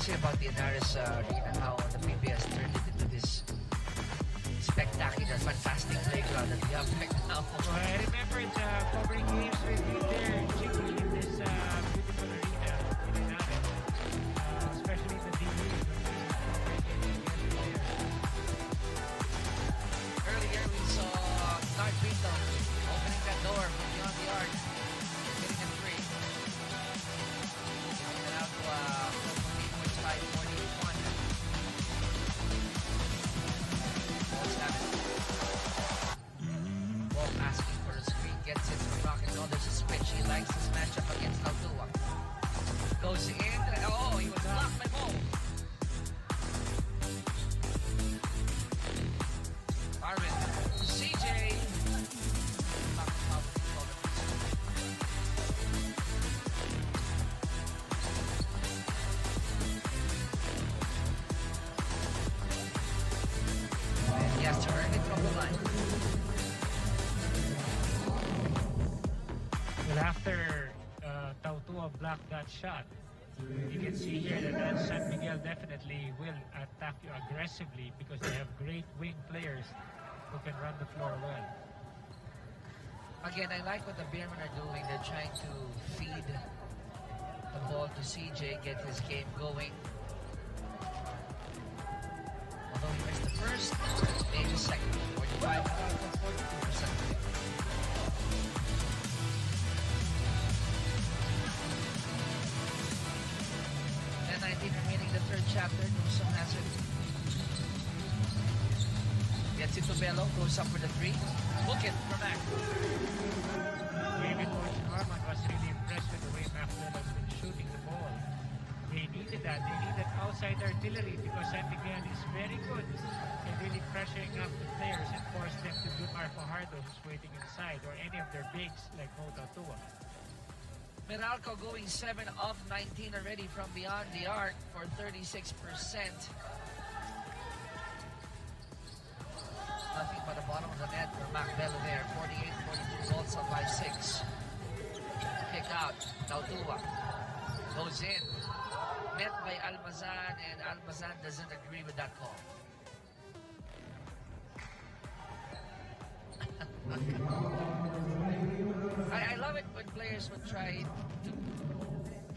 say about the Inaris Arena, how the PBS turned it into this spectacular, fantastic playground that we have right now? Well, I remember covering games with you there, Chicky, in this beautiful arena in Inaris, especially in the D-League. Earlier we saw Nard Pinto opening that door from beyond the arc, getting it free. Taking it out to 4.8.5, 41. Ball's have it. Ball asking for a screen, gets it from Rock and Roll. There's a switch. He likes this matchup against Altua. Goes in. Oh, he was blocked by Mo. Marvin. CJ. And he has to earn it from the line. Well, after Tautua blocked that shot, you can see here that San Miguel definitely will attack you aggressively because they have great wing players who can run the floor well. Again, I like what the Beermen are doing. They're trying to feed the ball to CJ, get his game going. Although he missed the first, made the second. 45, 42%. And 19 remaining the third chapter. Newsom has it. Gets it to Bello, goes up for the three. Book it for Mac. David Coach Norman was really impressed with the way Macbeth has been shooting the ball. They needed that. They needed outside artillery because San Miguel is very good in really pressuring up the players and force them to do Marco Hardo who's waiting inside or any of their bigs like Mota Tua. Meralco going 7 of 19 already from beyond the arc for 36%. Nothing but the bottom of the net for Mac Bello there. 48-42 Bolts up by 6. Kick out. Tautua goes in. Met by Almazan, and Almazan doesn't agree with that call. I love it when players would try to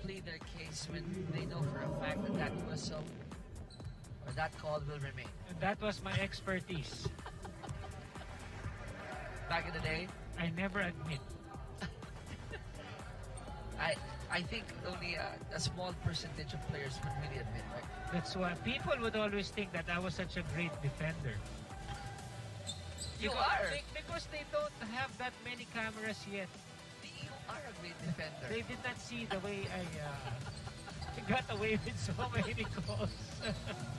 plead their case when they know for a fact that that whistle or that call will remain. That was my expertise. Back in the day, I never admit. I think only a small percentage of players would really admit, right? That's why people would always think that I was such a great defender. You are! Because they don't have that many cameras yet. You are a great defender. They did not see the way I got away with so many calls.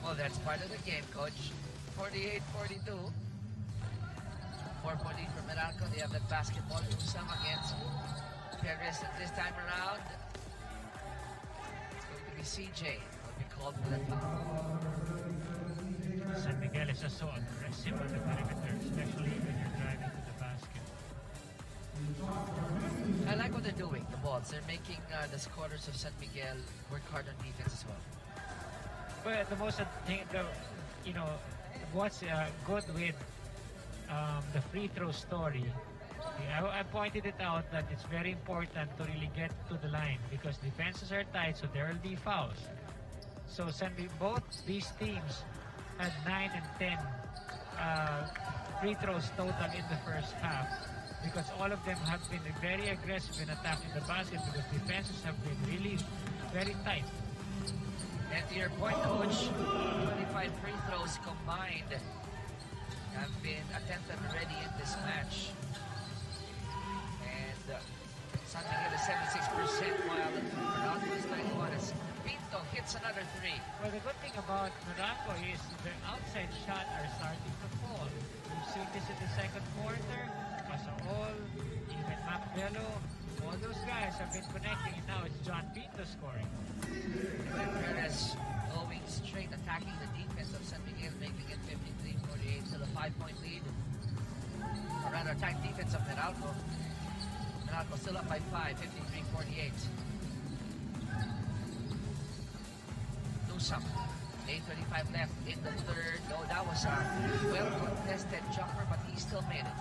Well, that's part of the game, Coach. 48-42. 4 point lead for Meralco. They have the basketball. Newsom against Perez. And this time around, it's going to be CJ. Will be called for the foul. San Miguel is just so aggressive on the perimeter, especially when you're driving to the basket. I like what they're doing, the balls. They're making the scorers of San Miguel work hard on defense as well. But the most thing, what's good with the free throw story, I pointed it out that it's very important to really get to the line because defenses are tight, so there will be fouls. So both these teams had 9 and 10 free throws total in the first half because all of them have been very aggressive in attacking the basket because defenses have been really very tight. And to your point, Coach, 25 free throws combined have been attempted already in this match. And San Miguel is 76% while Meralco is 91 as Pinto hits another three. Well, the good thing about Meralco is the outside shot are starting to fall. We've seen this in the second quarter. Pasahol, even Macbello, all those guys have been connecting, and now it's John Pinto scoring. And Perez going straight, attacking the defense of San Miguel, making it 53-48 to the 5-point lead. Or rather, attack defense of Meralco. Meralco still up by 5, 53-48. some. 8:35 left in the third. No, that was a well-contested jumper, but he still made it.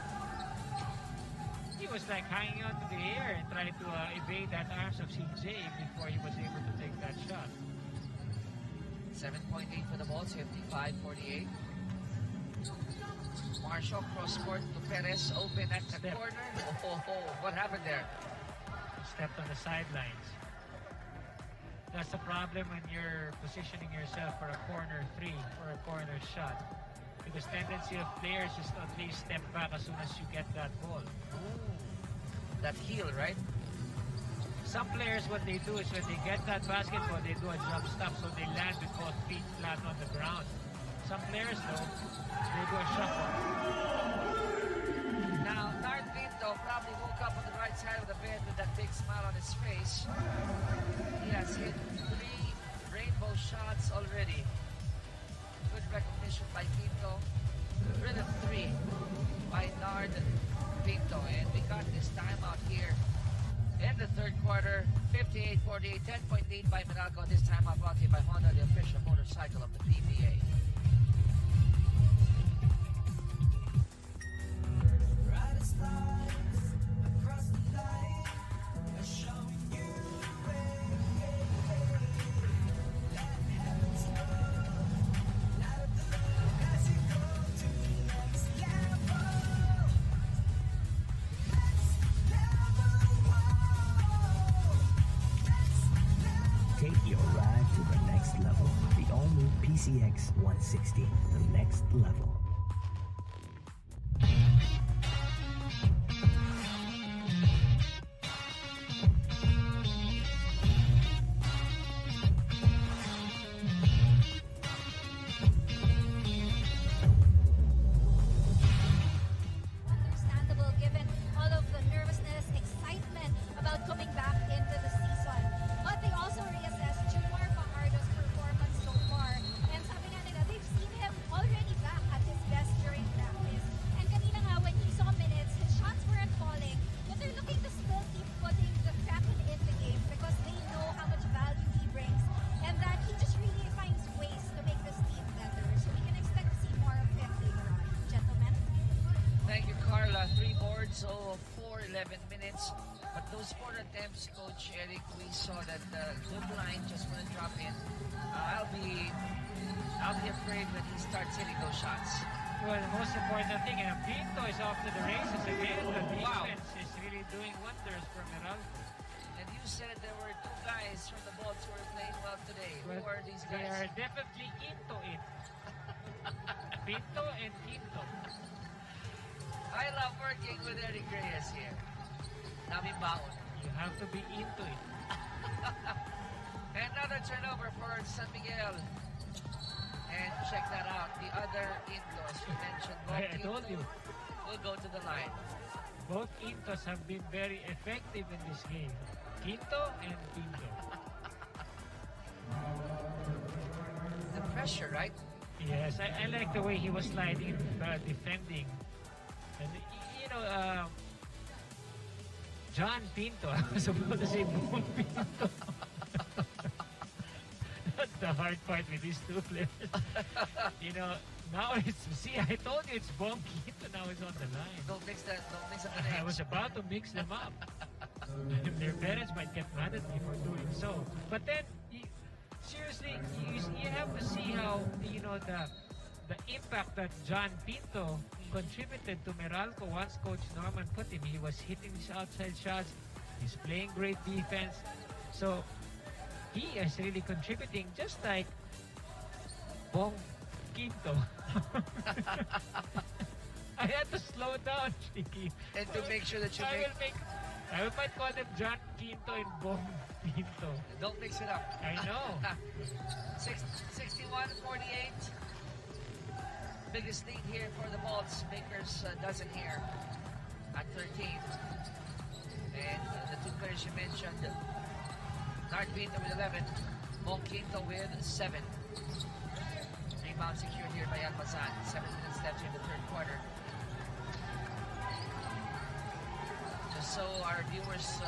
He was like hanging on to the air and trying to evade that arms of CJ before he was able to take that shot. 7.8 for the Bolts, 55-48. Marshall cross court to Perez, open at the corner. Oh, what happened there? Stepped on the sidelines. That's the problem when you're positioning yourself for a corner three or a corner shot. Because tendency of players is to at least step back as soon as you get that ball. Ooh, that heel, right? Some players, what they do is when they get that basketball, they do a jump stop so they land with both feet flat on the ground. Some players, though, they do a shuffle. Now, Nard Pinto probably woke up on the right side of the bed with that big smile on his face. He has hit 3 rainbow shots already. Good recognition by Pinto. Rhythm 3 by Nard Pinto. And we got this timeout here in the third quarter. 58-48, 10-point lead by Meralco. This timeout brought to you by Honda, the official motorcycle of the PBA. Take your ride to the next level. The all-new PCX 160, the next level. Understandable given all of the nervousness, excitement about coming back into the season. But they also reassess Junior Fajardo's performance so far. And sabi nga nila, they've seen him already back at his best during practice. And kanina nga, when he saw minutes, his shots weren't falling. But they're looking to still keep putting the Kraken in the game because they know how much value he brings. And that he just really finds ways to make this team better. So we can expect to see more of him later on. Gentlemen? Thank you, Carla. 3 boards, so 4-11 minutes. But those 4 attempts, Coach Eric, we saw that the good line just want to drop in. I'll be afraid when he starts hitting those shots. Well, the most important thing, and Pinto is off to the races again. The defense is really doing wonders for Meralco. And you said there were 2 guys from the Bolts who were playing well today. Who are these They are guys? definitely into it. Pinto and Pinto. I love working with Eric Reyes here. Daming baon. You have to be into it. Another turnover for San Miguel. And check that out. The other in-laws you mentioned, I told you. will go to the line. Both Intos have been very effective in this game. Quinto and Pinto. The pressure, right? Yes, I like the way he was sliding, defending. And, you know, John Pinto, I was about to say Bong Pinto. That's the hard part with these 2 players. You know, now it's, see, I told you it's Bong Pinto, now it's on the line. Don't mix up the names. I was about to mix them up. Their parents might get mad at me for doing so. But then, seriously, you have to see how, you know, the impact that John Pinto contributed to Meralco once Coach Norman put him. He was hitting his outside shots. He's playing great defense. So, he is really contributing just like Bong Quinto. I had to slow down, Chicky. And to make sure that you I might call them John Quinto and Bong Pinto. don't mix it up. I know. 61-48. Biggest lead here for the Bolts. Makers dozen here at 13. And the 2 players you mentioned, Nard Pinto with 11, Bong Quinto with 7. Rebound secured here by Almazan. 7 minutes left in the third quarter. Just so our viewers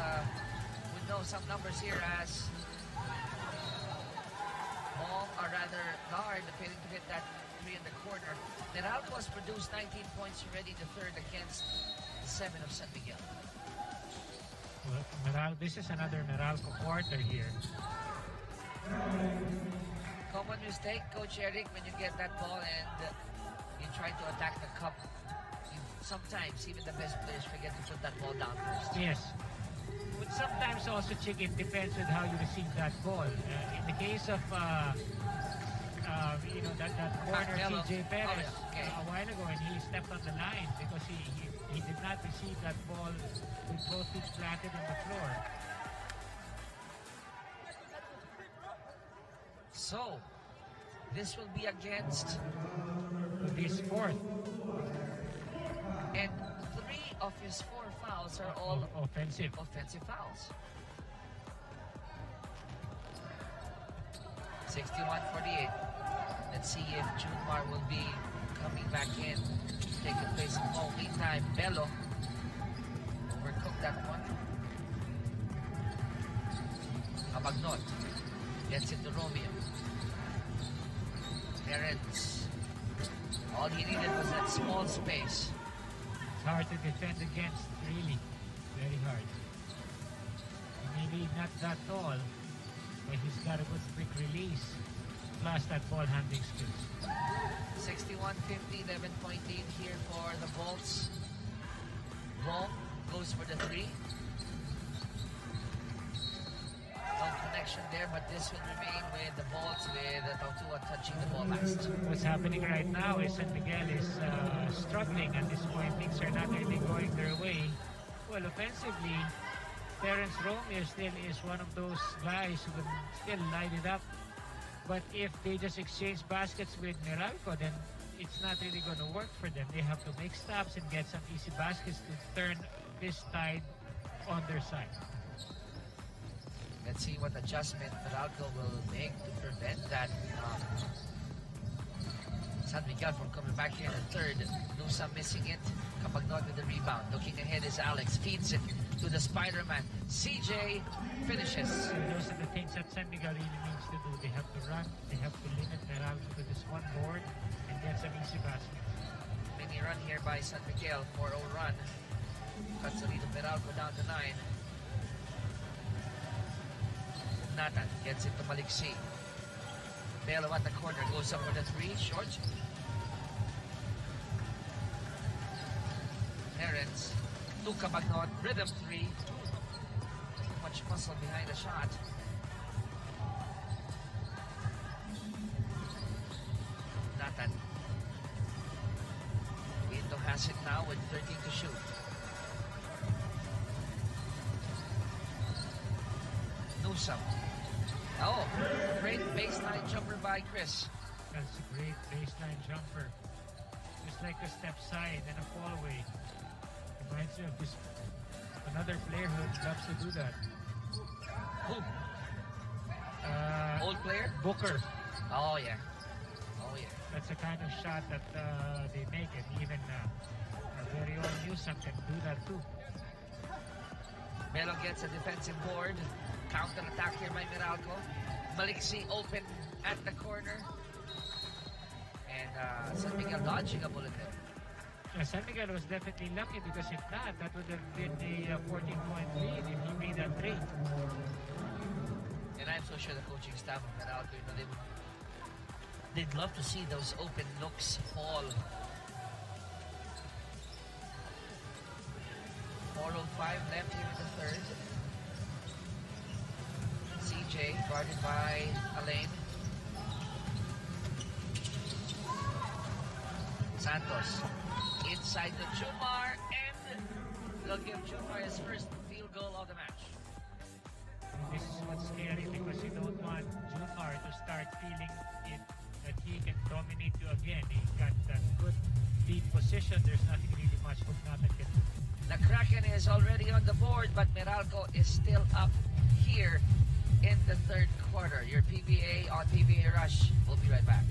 would know some numbers here, as long, or rather Nard failing to hit that three in the corner. Meralco has produced 19 points already in the third against the 7 of San Miguel. Well, this is another Meralco quarter here. Common mistake, Coach Eric, when you get that ball and you try to attack the cup. Sometimes even the best players forget to put that ball down first. Yes. But sometimes also, Chick, it depends with how you receive that ball. In the case of, you know, that corner Carmelo. CJ Perez Oh, yeah. Okay. a while ago, and he stepped on the line because he did not receive that ball with both feet planted on the floor. So, this will be against, This fourth and 3 of his 4 fouls are all offensive. offensive fouls. 61-48. Let's see if Junmar will be coming back in to take the place of Mo. Meantime, Bello overcooked that one. Abagnot gets it to Romeo. Terrence. All he needed was that small space. It's hard to defend against, really. Very hard. Maybe not that tall, but he's got a good quick release. Plus that ball handling skills. 61-50, 11-point lead here for the Bolts. Long goes for the 3. No connection there, but this will remain with the Bolts, with Tautua touching the ball last. What's happening right now is San Miguel is struggling at this point. Things are not really going their way. Well, offensively, Terrence Romeo still is one of those guys who can still light it up. But if they just exchange baskets with Meralco, then it's not really going to work for them. They have to make stops and get some easy baskets to turn this tide on their side. Let's see what adjustment Meralco will make to prevent that San Miguel from coming back here in the third. Nusa missing it. Capagnot with the rebound. Looking ahead is Alex. Feeds it to the Spider-Man. CJ finishes. So those are the things that San Miguel really needs to do. They have to run. They have to limit Meralco to this one board and get some easy baskets. Mini run here by San Miguel. 4-0 run. Cuts the lead of Meralco down to 9. Nathan gets it to Maliksi. Bello at the corner. Goes up for the 3. Short. Terrence. To Cabagnot. Rhythm 3. Too much muscle behind the shot. Nathan. Pinto has it now with 13 to shoot. Newsome. Oh, great baseline jumper by Chris. That's a great baseline jumper. Just like a step side and a fall away. Reminds me of this another player who loves to do that. Who? Old player? Booker. Oh yeah. Oh yeah. That's the kind of shot that they make, and even our very own Newsome can do that too. Melo gets a defensive board. Counter attack here by Meralco. Maliksi open at the corner. And San Miguel dodging a bullet there. Yeah, San Miguel was definitely lucky, because if not, that would have been a 14-point lead if he made that 3. And I'm so sure the coaching staff of Meralco, they'd love to see those open looks fall. 4:05 left here in the third. CJ guarded by Alain. Santos inside to Junmar, and they'll give Junmar his first field goal of the match. This is what's scary, because you don't want Junmar to start feeling it, that he can dominate you again. He's got that good deep position. There's nothing really much Nathan can do. The Kraken is already on the board, but Meralco is still up here in the third quarter. Your PBA on PBA Rush. We'll be right back.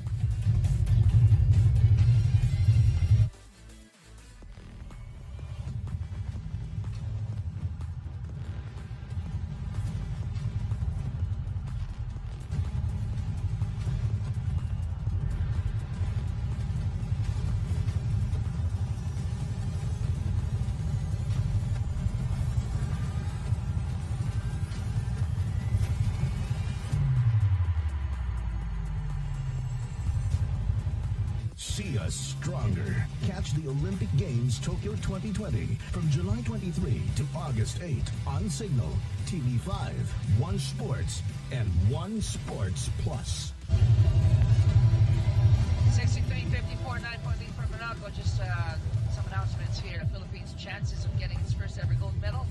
See us stronger. Catch the Olympic Games Tokyo 2020 from July 23 to August 8 on Signal, TV5, One Sports, and One Sports Plus. 63-54, 9-point lead for Meralco. Just some announcements here. The Philippines' chances of getting its first ever gold medal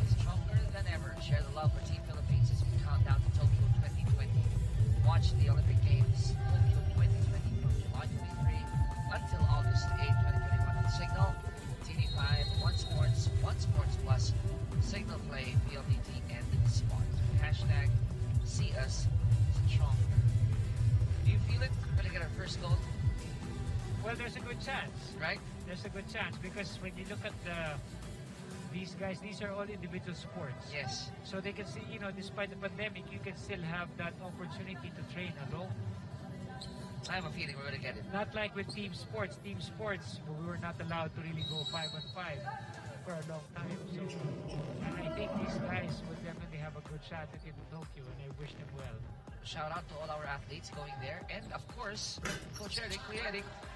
is stronger than ever. Share the love for Team Philippines as we count down to Tokyo 2020. Watch the Olympic Games Tokyo 2020 from July 23 until August 8, 2021 on Signal, TV5, One Sports, One Sports Plus, Signal Play, PLDT, and Smart. Hashtag See Us Stronger. Do you feel it? We're going to get our first gold, Well, there's a good chance. right? There's a good chance because when you look at these guys, these are all individual sports. Yes. So they can see, despite the pandemic, you can still have that opportunity to train alone. I have a feeling we're going to get it. Not like with team sports. Team sports, we were not allowed to really go 5-on-5 for a long time. So I think these guys would definitely have a good shot at it in Tokyo, and I wish them well. Shout out to all our athletes going there. And of course, Coach Eric,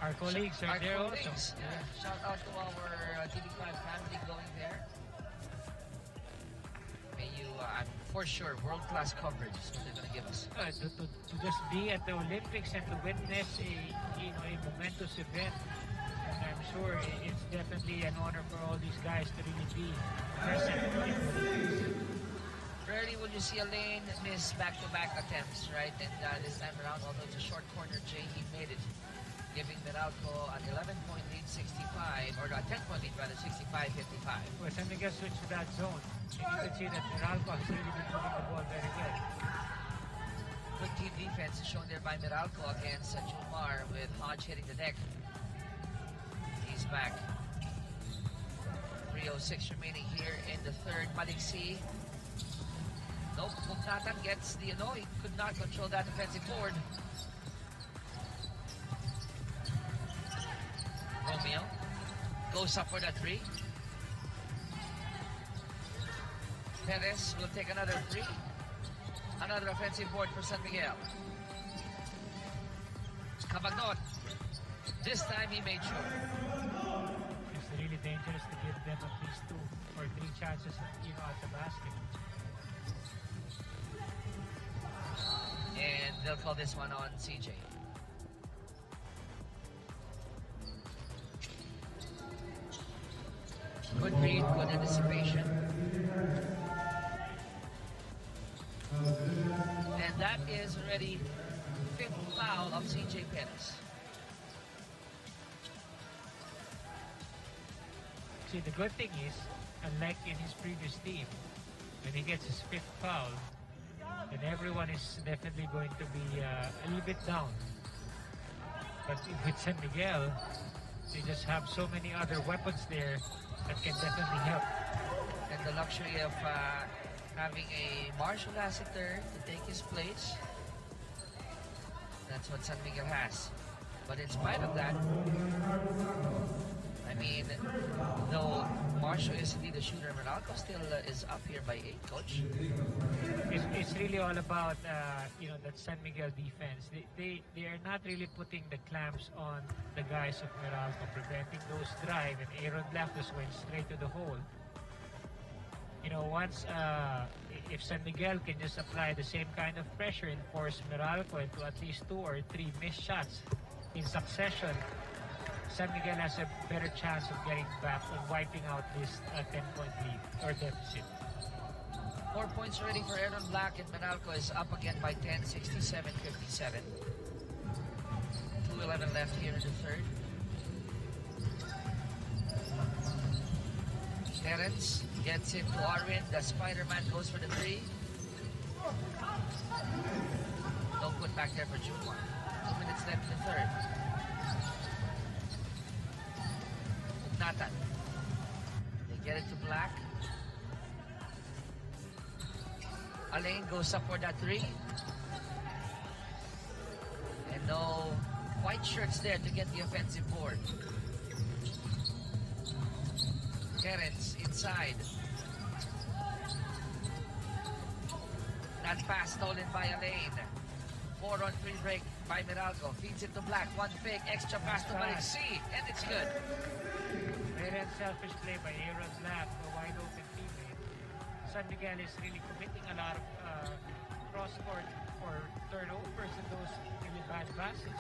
Our colleagues are our there colleagues. also. Yeah. Shout out to our TV5 family going there. May you, for sure, world-class coverage is what they're going to give us. To just be at the Olympics and to witness a momentous event. And I'm sure it's definitely an honor for all these guys to really be present in the Olympics. Rarely will you see a lane miss back-to-back attempts, right? And this time around, although it's a short corner, Jay, he made it, giving Meralco an 11-point lead, 65, or a 10-point lead, rather, 65-55. Well, San Miguel switched to that zone. And you can see that Meralco has really been moving the ball very well. Good team defense is shown there by Meralco against Jumar, with Hodge hitting the deck. He's back. 3:06 remaining here in the third. Maliksi. Nope, Bugnatan gets the annoy. Could not control that defensive board. Romeo goes up for that three. Perez will take another three. Another offensive board for San Miguel. Cabagnot. This time he made sure. It's really dangerous to give them at least 2 or 3 chances, at the basket. And they'll call this one on CJ. Good read, good anticipation. And that is already 5th foul of CJ Perez. See, the good thing is, unlike in his previous team, when he gets his 5th foul, then everyone is definitely going to be a little bit down. But with San Miguel, they just have so many other weapons there that can definitely help. And the luxury of having a Marshall Lassiter to take his place. That's what San Miguel has. But in spite of that, I mean, though Marshall is indeed a shooter, Meralco still is up here by 8, Coach. It's really all about that San Miguel defense. They are not really putting the clamps on the guys of Meralco, preventing those drive, and Aaron Black just went straight to the hole. Once if San Miguel can just apply the same kind of pressure and force Meralco into at least 2 or 3 missed shots in succession, San Miguel has a better chance of getting back and wiping out this 10-point lead or deficit. 4 points already for Aaron Black, and Meralco is up again by 10, 67-57. 2:11 left here in the third. Terrence gets it to Arwin. The Spider-Man goes for the three. No put back there for Jumar. 2 minutes left in the third. Nathan. They get it to Black. Alain goes up for that three. And no white shirts there to get the offensive board. Terrence inside. That pass stolen by Alain. 4-on-3 break by Meralco. Feeds it to Black. One fake. Extra pass to Malik C. And it's good. Very unselfish play by Aaron Black, a wide open teammate. San Miguel is really committing a lot of cross-court or turnovers in those really bad passes.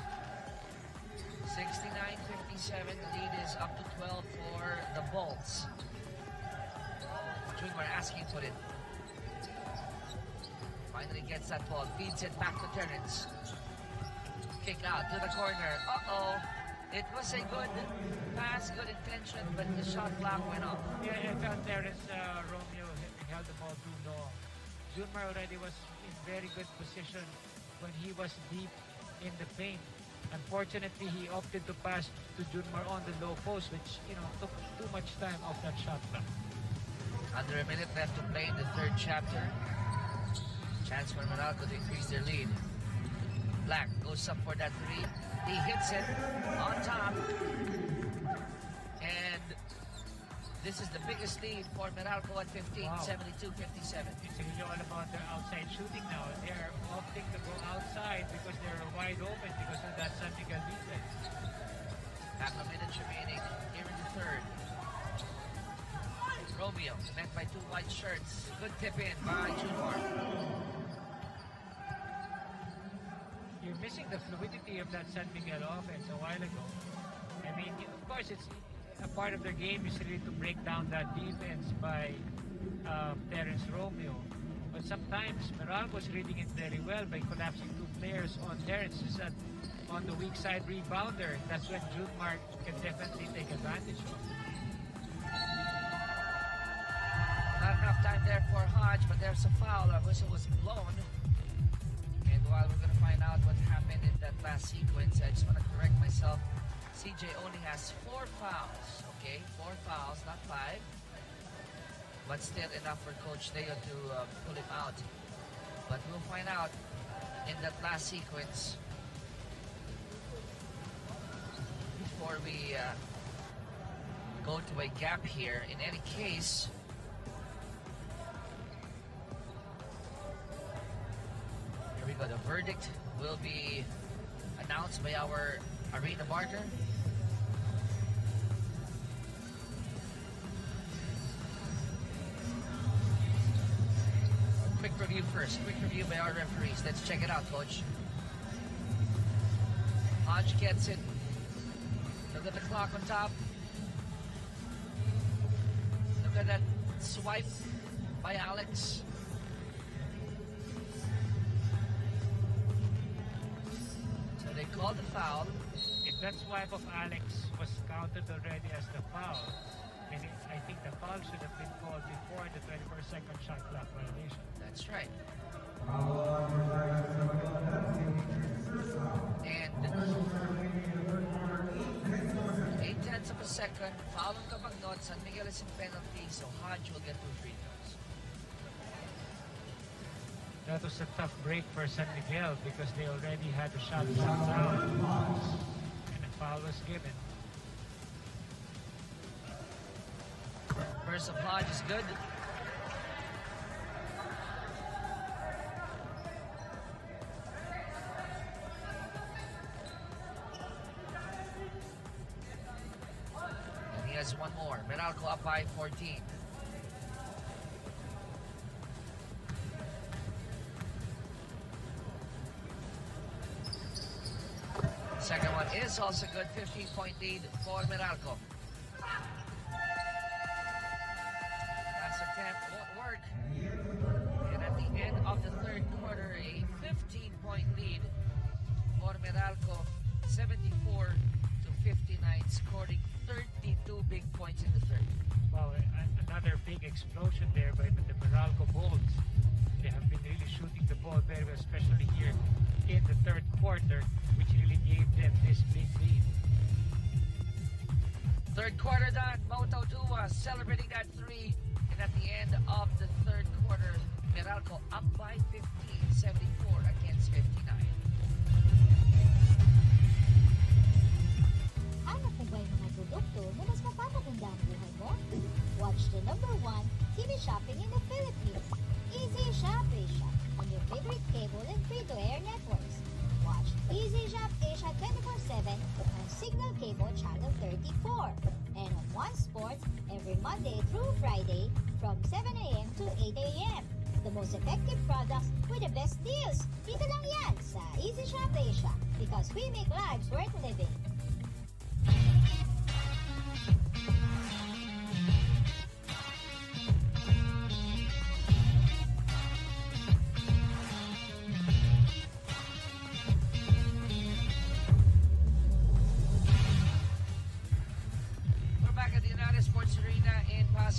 69-57. The lead is up to 12 for the Bolts. Junior asking for it. Finally gets that ball. Feeds it back to Terrence. Kick out to the corner. Uh-oh. It was a good pass, good intention, but the shot clock went off. Yeah, I felt Terrence Romeo held the ball too long. Junmar already was in very good position when he was deep in the paint. Unfortunately, he opted to pass to Junmar on the low post, which, took too much time off that shot clock. Under a minute left to play in the third chapter. Chance for Meralco to increase their lead. Black goes up for that three. He hits it on top. And this is the biggest lead for Meralco at 15, Wow. 72-57. It's really all about their outside shooting now. They're opting to go outside because they're wide open because of that San Miguel defense. Half a minute remaining here in the third. Romeo met by two white shirts. Good tip in by Junior. You're missing the fluidity of that San Miguel offense a while ago. I mean, of course, it's a part of their game is really to break down that defense by Terrence Romeo. But sometimes Meralco's reading it very well by collapsing two players on Terrence. Is that on the weak side rebounder? That's when Junmar can definitely take advantage of. Not enough time there for Hodge, but there's a foul. A whistle was blown. And while we're going to find out what happened in that last sequence, I just want to correct myself. CJ only has 4 fouls, okay? 4 fouls, not 5. But still enough for Coach Leo to pull him out. But we'll find out in that last sequence. Before we go to a gap here, in any case, here we go. The verdict will be announced by our arena partner. Quick review first. Quick review by our referees. Let's check it out, Coach. Hodge gets it. Look at the clock on top. Look at that swipe by Alex. So they called the foul. If that swipe of Alex was counted already as the foul, then I think the foul should have been called before the 24-second shot clock violation. That's right. And 8/10 of a second, foul on Cabagnot. San Miguel is in penalty, so Hodge will get 2 free throws. That was a tough break for San Miguel because they already had the shot clock down and a foul was given. First of Hodge is good. And he has one more. Meralco up by 14. Second one is also good. 15-point lead for Meralco. Last attempt won't work. And at the end of the third quarter, a 15-point lead for Meralco. 74-59, scoring 32 big points in the third. Wow, another big explosion there by the Meralco Bolts. They have been really shooting the ball very well, especially here in the third quarter, which really gave them this big lead. Third quarter done. Moto Dua celebrating that 3. And at the end of the third quarter, Meralco up by 15, 74 against 59. Hanap mo ba yung mga produkto na mas mapapaganda ang buhay mo? Watch the #1 TV shopping in the Philippines. Easy Shop is Shop on your favorite cable and free-to-air networks. Easy Shop Asia 24/7 on Signal Cable Channel 34 and on One Sports every Monday through Friday from 7 a.m. to 8 a.m. The most effective products with the best deals. Dito lang yan sa Easy Shop Asia because we make lives worth living.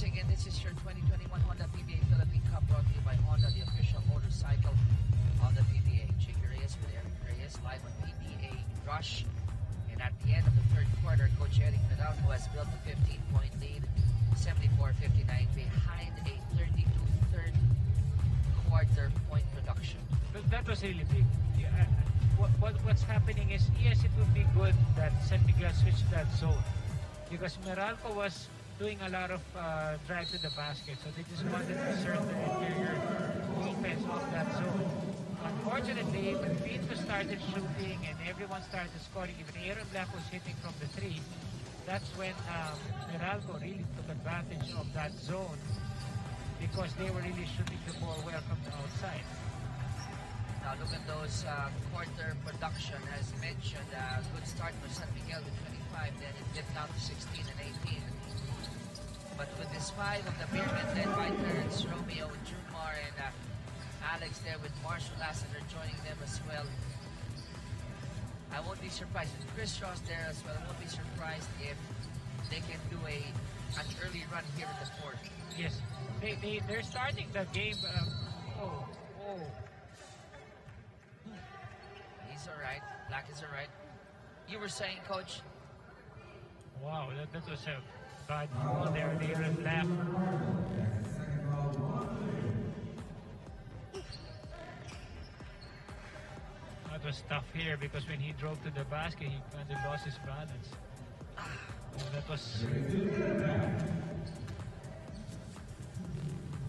And this is your 2021 Honda PBA Philippine Cup brought to you by Honda, the official motorcycle on the PBA. Chicky Reyes with Eric Reyes live on PBA Rush. And at the end of the third quarter, Coach Eric Meralco has built a 15-point lead, 74-59 behind a 32 third quarter point production. But that was really big. Yeah, what's happening is, yes, it would be good that San Miguel switched that zone because Meralco was doing a lot of drive to the basket, so they just wanted to assert the interior defense of that zone. Unfortunately, when Pinto started shooting and everyone started scoring, even Aaron Black was hitting from the three, that's when Meralco really took advantage of that zone because they were really shooting the ball well from the outside. Now look at those quarter production. As mentioned, good start for San Miguel with 25, then it dipped down to 16 and 18. But with this 5 of the Beermen led by Terrence Romeo, Jumar, and Alex there with Marshall Lassiter joining them as well. I won't be surprised with Chris Ross there as well. I won't be surprised if they can do an early run here in the fourth. Yes, they're starting the game. He's all right. Black is all right. You were saying, Coach? Wow, that was a bad ball there. They were left. That was tough here because when he drove to the basket, he kind of lost his balance. That was...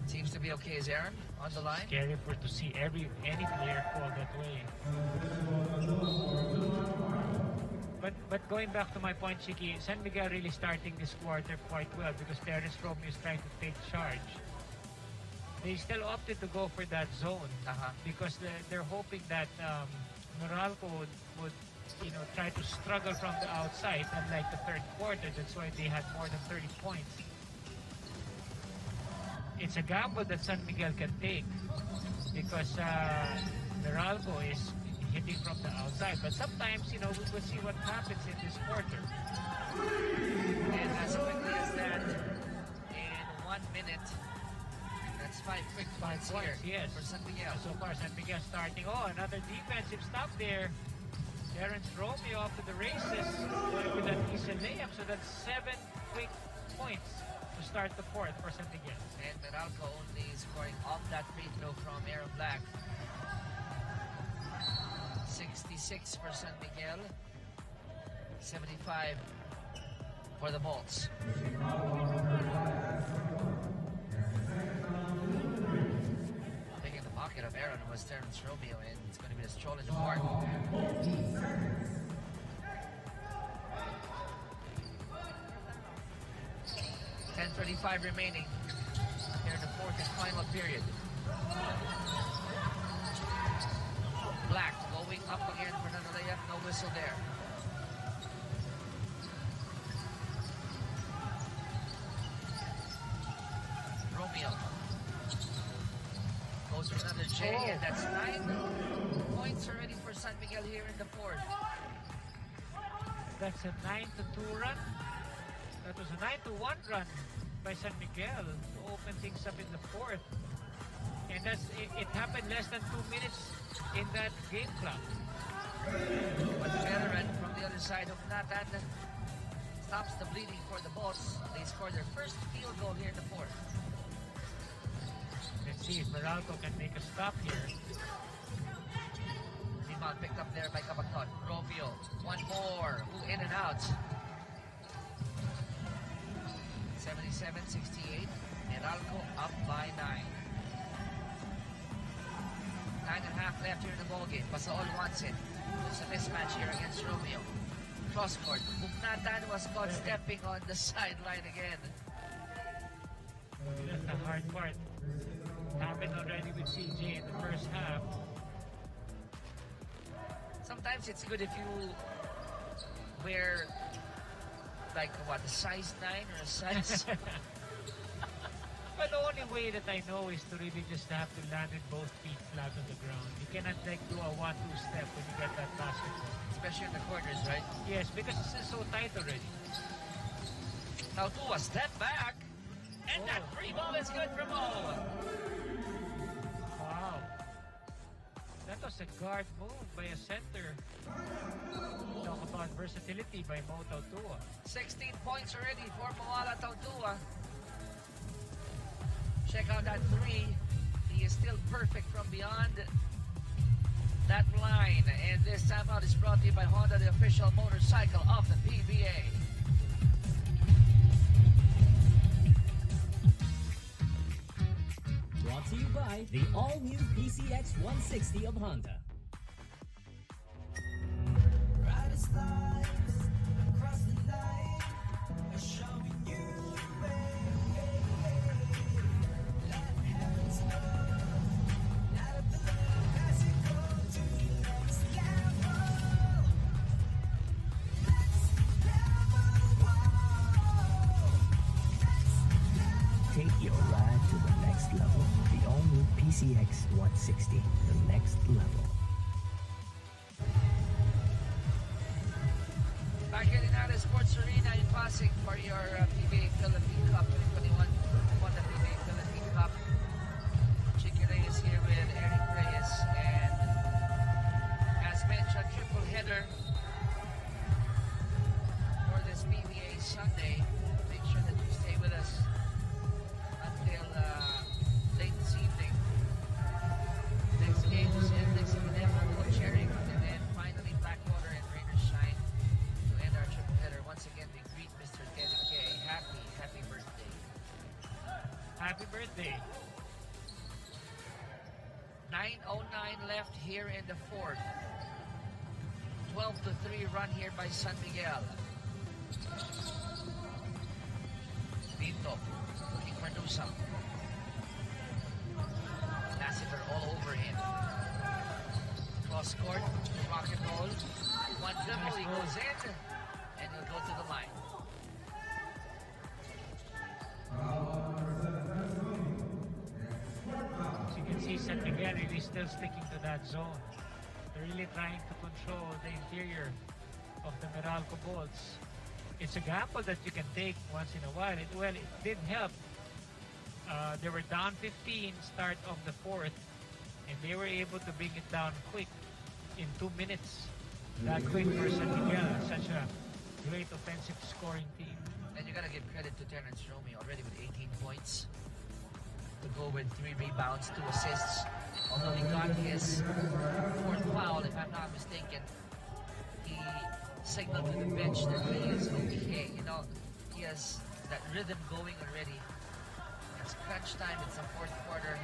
Seems to be okay. Is Aaron on the line? Scary to see any player fall that way. But going back to my point, Chiki, San Miguel really starting this quarter quite well because Terrence Romeo is trying to take charge. They still opted to go for that zone because they're hoping that Meralco would try to struggle from the outside, unlike the third quarter. That's why they had more than 30 points. It's a gamble that San Miguel can take because Meralco is hitting from the outside. But sometimes, we will see what happens in this quarter. And as quickly as that, in 1 minute, that's 5 quick points here yes. for San Miguel. So far, San Miguel starting. Oh, another defensive stop there. Terrence Romeo off to the races with an easy layup. So that's 7 quick points to start the fourth for San Miguel. And Meralco only scoring off that free throw from Aaron Black. 66 for San Miguel, 75 for the Bolts. Picking the pocket of Aaron was Terrence Romeo, and it's going to be a stroll in the park. 10:35 remaining here in the fourth and final period. Black going up again for another layup, no whistle there. Romeo goes for another J, and that's 9 points already for San Miguel here in the fourth. That's a 9-2 run. That was a 9-1 run by San Miguel to open things up in the fourth. And it happened less than 2 minutes in that game clock. But the veteran from the other side of Nathan stops the bleeding for the Bolts. They score their first field goal here in the fourth. Let's see if Meralco can make a stop here. Rebound picked up there by Kabakton. Romeo, one more. Ooh, in and out. 77-68. Meralco up by 9. 9.5 half left here in the ballgame. Pasaol wants it. There's a mismatch here against Romeo. Cross court. Buknatan was caught stepping on the sideline again. That's the hard part. Happened already with CJ in the first half. Sometimes it's good if you wear like what, a size 9 or a size But the only way that I know is to really just have to land with both feet flat on the ground. You cannot like do a 1-2 step when you get that basketball. especially in the corners, right? Yes, because it's so tight already. Now Tua step back, and that free ball is good from Mo. Wow. That was a guard move by a center. Talk about versatility by Mo Tautua. 16 points already for Moala Tautua. Check out that three. He is still perfect from beyond that line. And this timeout is brought to you by Honda, the official motorcycle of the PBA. Brought to you by the all-new PCX 160 of Honda. Take your ride to the next level. The all-new PCX 160, the next level. Back in the Sports Arena in Pasig for your PBA Philippine Cup 2021. Won the PBA Philippine Cup. Chicky Reyes here with Eric Reyes, and as mentioned, triple header for this PBA Sunday. Make sure that you stay with us until late this evening. Next game is Index of Manila, Cherry, and then finally Blackwater and Raiders Shine to end our triple header. Once again, we greet Mr. Teddy K. Happy birthday. Happy birthday. 9:09 left here in the fourth. 12-3 run here by San Miguel. Pinto looking for Newsome. Lassiter all over him. Cross court, rock and roll. One dribble, he goes in, and he'll go to the line. As you can see, San Miguel really still sticking to that zone. They're really trying to control the interior of the Meralco Bolts. It's a gamble that you can take once in a while. It did help. They were down 15 start of the fourth, and they were able to bring it down quick in 2 minutes. That quick for San Miguel, such a great offensive scoring team. And you gotta give credit to Terrence Romeo already with 18 points. To go with 3 rebounds, 2 assists. Although he got his fourth foul, if I'm not mistaken, he signaled to the bench that he is okay. You know, he has that rhythm going already. It's crunch time, it's the fourth quarter.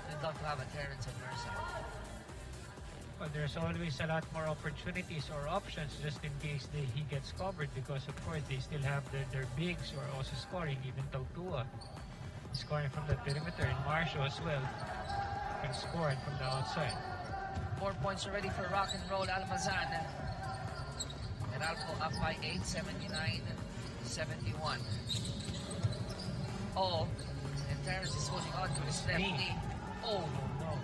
You'd love to have a Terrence on your side. But there's always a lot more opportunities or options just in case he gets covered, because of course they still have their bigs who are also scoring, even Tautua scoring from the perimeter, and Marshall as well can score it from the outside. 4 points already for Rock and Roll Almazan. Meralco up by 8, 79-71. Oh, and Terrence is holding on to his left knee. Oh, No,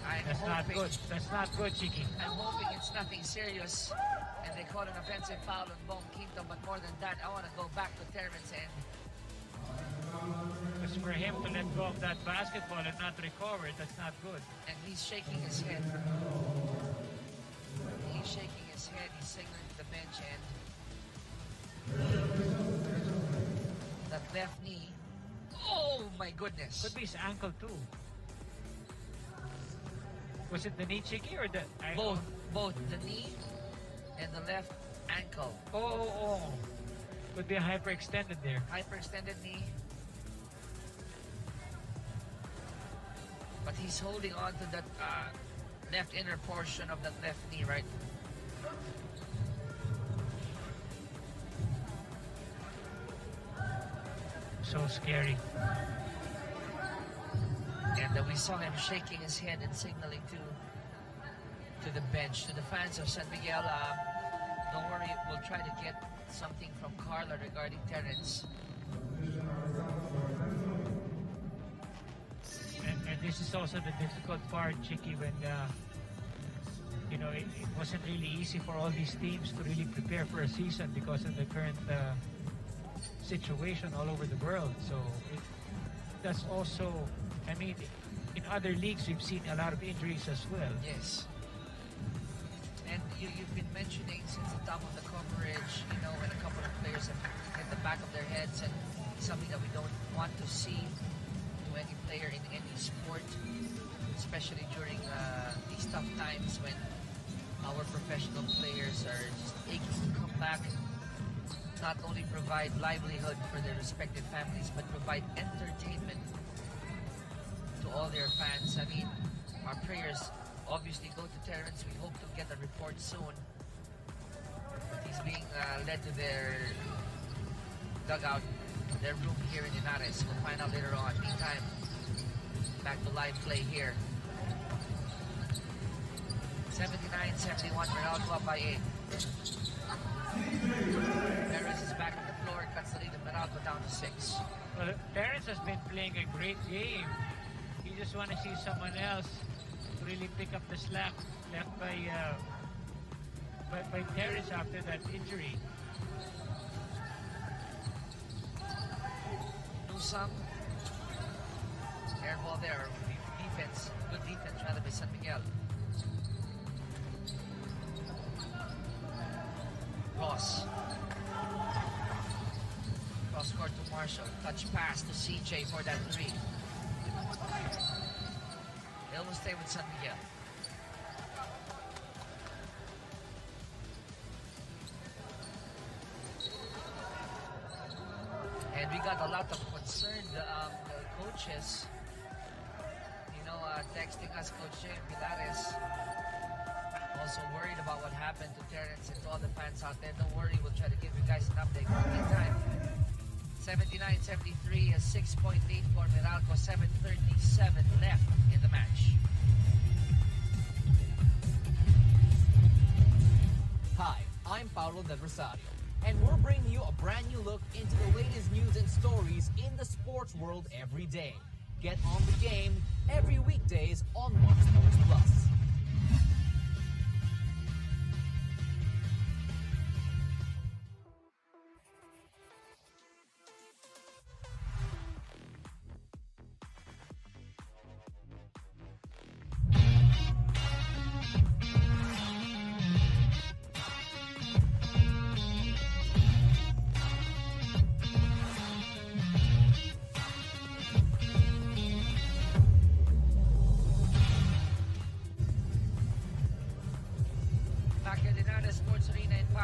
I'm that's not hoping, good. That's not good, Chiki. I'm hoping it's nothing serious and they call an offensive foul on Bong Quinto, but more than that, I want to go back to Terrence, and Because for him to let go of that basketball and not recover it, that's not good. he's shaking his head. He's shaking his head, he's signaling to the bench, and that left knee. Oh my goodness. Could be his ankle too. Was it the knee, Chiki, or the Both the knee and the left ankle. Oh. Could be a hyperextended there. Hyperextended knee. But he's holding on to that left inner portion of the left knee, right? So scary. And we saw him shaking his head and signaling to the bench, to the fans of San Miguel. Don't worry, we'll try to get something from Carla regarding Terrence. And this is also the difficult part, Chicky, when you know, it wasn't really easy for all these teams to really prepare for a season because of the current situation all over the world. So that's also, I mean, in other leagues we've seen a lot of injuries as well. Yes. And you've been mentioning since the top of the coverage, you know, when a couple of players have hit the back of their heads, and something that we don't want to see to any player in any sport, especially during these tough times when our professional players are just aching to come back, not only provide livelihood for their respective families, but provide entertainment to all their fans. I mean, our prayers obviously go to Terrence. We hope to get a report soon. He's being led to their dugout, their room here in Linares. We'll find out later on. Meantime, back to live play here. 79-71, Meralco up by 8. Perez is back on the floor, cuts the lead of Meralco down to 6. Well, Terrence has been playing a great game. You just want to see someone else really pick up the slack left by Terrence after that injury. Newsome, air ball there. Defense, good defense rather by San Miguel. Ross. Cross court to Marshall. Touch pass to CJ for that 3. Hill will stay with San Miguel. And we got a lot of concerned coaches, you know, texting us, Coach Jay Pilares, also worried about what happened to Terrence, and to all the fans out there. Don't worry, we'll try to give you guys an update. Meantime, 79-73, a 6-point lead for Meralco, 7:37 left in the match. Hi, I'm Paulo Del Rosario, and we're bringing you a brand new look into the latest news and stories in the sports world every day. Get on the game every weekdays on One Sports Plus.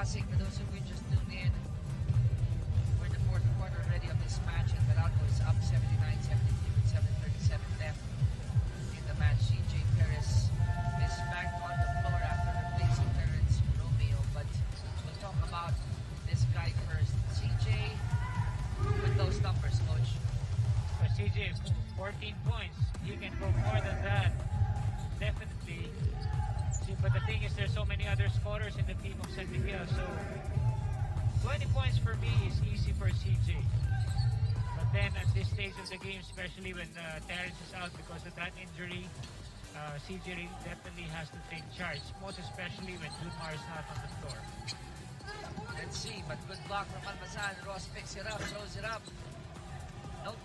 For those of you just tuned in, we're in the fourth quarter already of this match, and Meralco is up 79-73 with 7:37 left in the match. CJ Perez is back on the floor after replacing Terrence Romeo, but we'll talk about this guy first. CJ, with those numbers, Coach. But CJ, 14 points. He can go more than that. Definitely. But the thing is, there's so many other scorers in the team of San Miguel, so 20 points for me is easy for CJ. But then at this stage of the game, especially when Terrence is out because of that injury, CJ definitely has to take charge, most especially when Junmar is not on the floor. Let's see, but good block from Almazan. Ross picks it up, throws it up. Nope.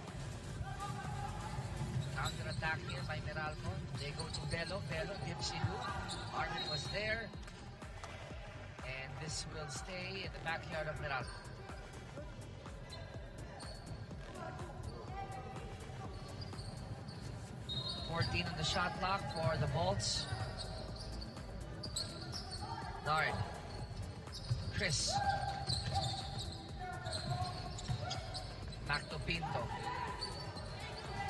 Counter attack here by Meralco. They go to Bello. Bello gives Silu. Armin was there. And this will stay in the backyard of Meralco. $14 on the shot clock for the Bolts. Nard. Chris. Back to Pinto.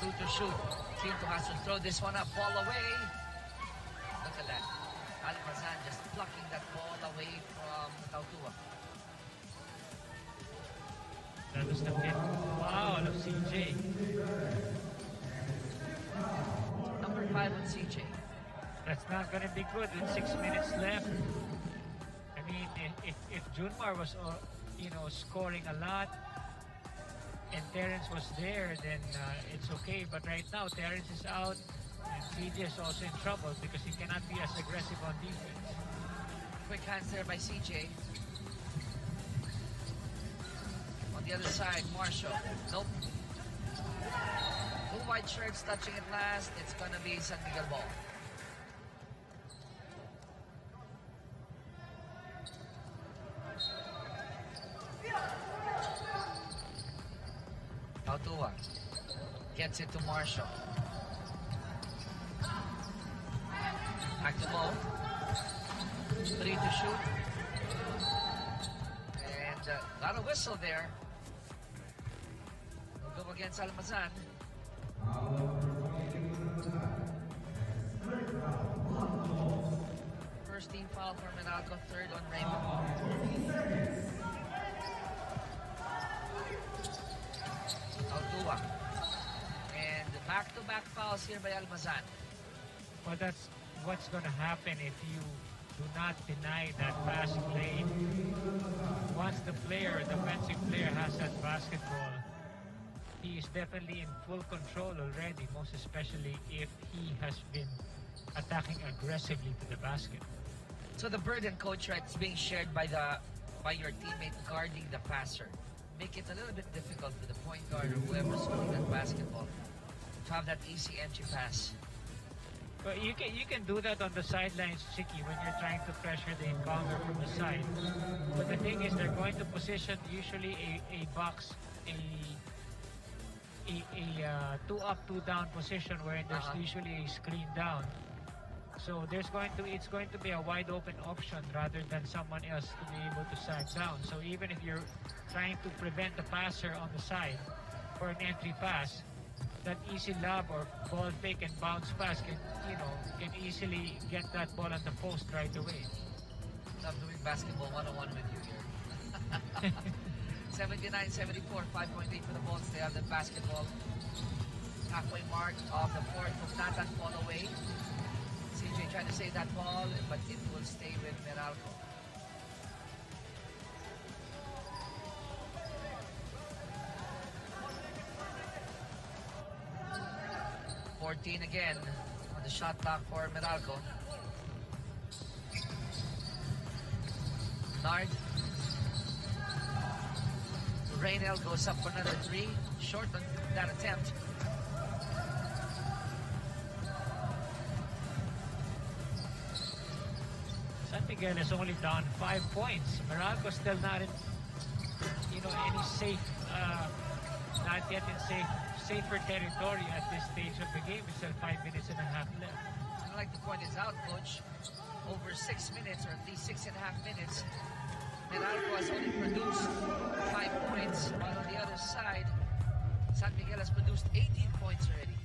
2 to shoot. Pinto has to throw this one up, ball away. Look at away from Tautua. That was the fifth foul of CJ. Number 5 on CJ. That's not going to be good with 6 minutes left. I mean, if Junmar was, scoring a lot and Terrence was there, then it's okay. But right now, Terrence is out and CJ is also in trouble because he cannot be as aggressive on defense. Quick hands there by CJ. On the other side, Marshall. Nope. 2 white shirts touching it last. It's going to be San Miguel ball. Tautua gets it to Marshall. Back to Mo. 3 to shoot. And got a whistle there. Will go against Almazan. First team foul for Meralco, third on Raymond. Tautua. And back-to-back fouls here by Almazan. Well, that's what's going to happen if you do not deny that passing lane. Once the offensive player has that basketball, he is definitely in full control already, most especially if he has been attacking aggressively to the basket. So the burden, coach, right, is being shared by your teammate guarding the passer. Make it a little bit difficult for the point guard or whoever's holding that basketball to have that easy entry pass. But you can do that on the sidelines, Chicky, when you're trying to pressure the inbounder from the side. But the thing is, they're going to position usually a box, a 2 up, 2 down position where there's usually a screen down. So it's going to be a wide open option rather than someone else to be able to sag down. So even if you're trying to prevent the passer on the side for an entry pass, that easy lob or ball fake and bounce pass can easily get that ball on the post right away. Love doing basketball 101 with you here. 79-74, 5.8 for the Bulls. They have the basketball. Halfway mark of the fourth. Nathan fall away. CJ trying to save that ball, but it will stay with Meralco. Again on the shot clock for Meralco. Nard. Raynel goes up for another 3. Short on that attempt. San Miguel is only down 5 points. Meralco still not in, any safe, not yet in safer territory at this stage of the game. It's still 5 minutes and a half left. I'd like to point this out, Coach. Over 6 minutes, or at least 6.5 minutes, Meralco has only produced 5 points, while on the other side, San Miguel has produced 18 points already.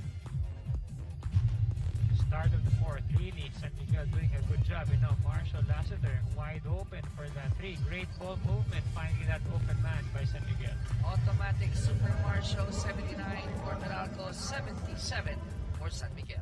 Start of the fourth, really, San Miguel doing a good job. Marshall Lassiter wide open for that 3. Great ball movement, finding that open man by San Miguel. Automatic Super Marshall, 79 for Meralco, 77 for San Miguel.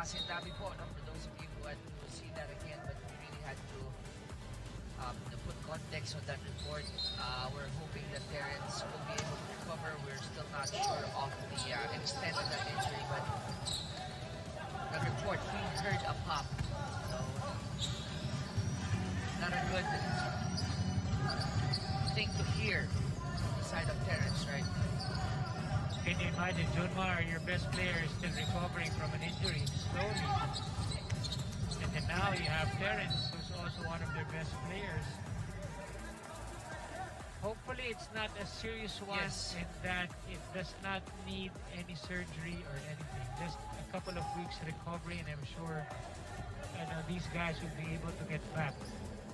pasintabi po, no, for those of you who had to see that again, but we really had to put context on that report. We're hoping that Terrence will be able to recover. We're still not sure of the extent of that injury, but the report, he heard a pop. So, not a good thing to hear on the side of Terrence, right? Can you imagine, Junmar, your best player is still recovering from an injury slowly. And then now you have Terrence, who's also one of their best players. Hopefully it's not a serious one, Yes. and that it does not need any surgery or anything. Just a couple of weeks recovery, and I'm sure these guys will be able to get back.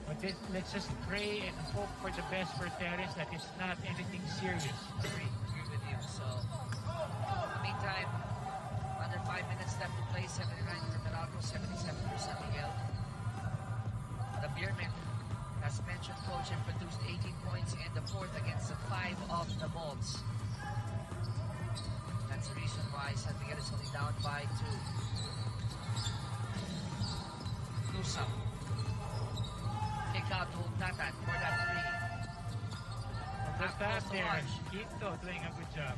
But let's just pray and hope for the best for Terrence, that it's not anything serious. Agree with you. So, in the meantime, under 5 minutes left to play. 79 for Meralco, 77 for San Miguel. The Beermen, as mentioned, coach, and produced 18 points in the fourth against the 5 of the Bolts. That's the reason why San Miguel is only down by 2. Lusam. Kick out to Nathan for that 3. Good pass close to there. launch. Quinto doing a good job.